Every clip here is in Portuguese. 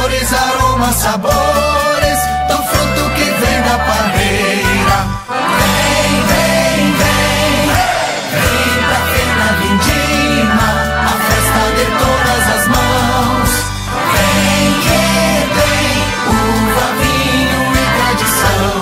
cores, aromas, sabores do fruto que vem da parreira. Vem, vem, vem, vem pra Fena Vindima, a festa de todas as mãos. Vem que tem uva, vinho e tradição.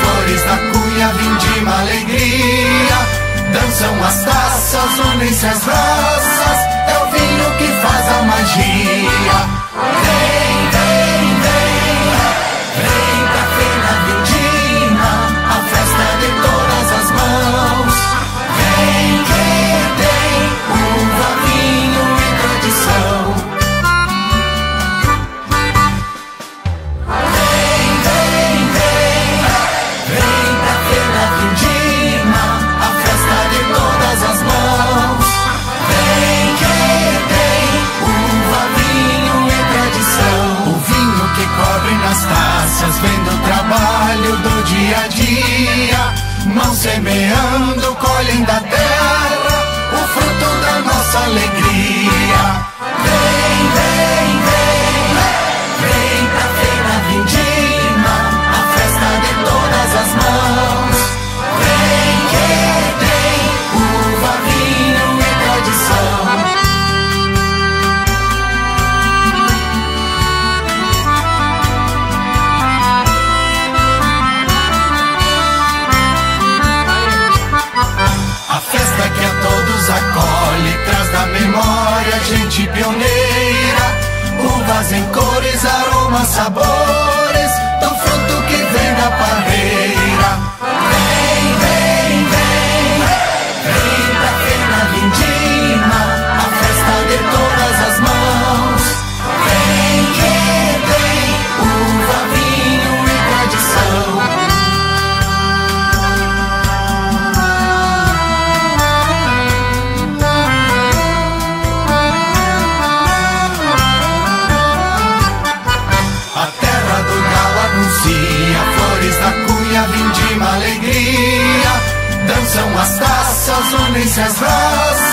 Flores da cunha, vindima, alegria. Dançam as taças, unem-se as raças. É o vinho que faz a magia. Vem, vem, vem, vem pra Fena Vindima, a festa de todas as mãos. Vem que tem uva, vinho e tradição. Vem do trabalho do dia a dia, mãos semeando, colhem da terra o fruto da nossa alegria. Vem, vem, vem, vem pra Fena Vindima, a festa de todas as mãos. Vem que tem uva, vinho e tradição. A festa que a todos acolhe, traz da memória gente pioneira. Uvas em cores, aromas, sabores do fruto que vem da parreira. Vem, vem, vem, vem pra Fena Vindima, a festa de todas as mãos. Vem que tem uva, vinho e tradição. Flores da cunha, vindima, alegria. Dançam as taças, unem-se as raças.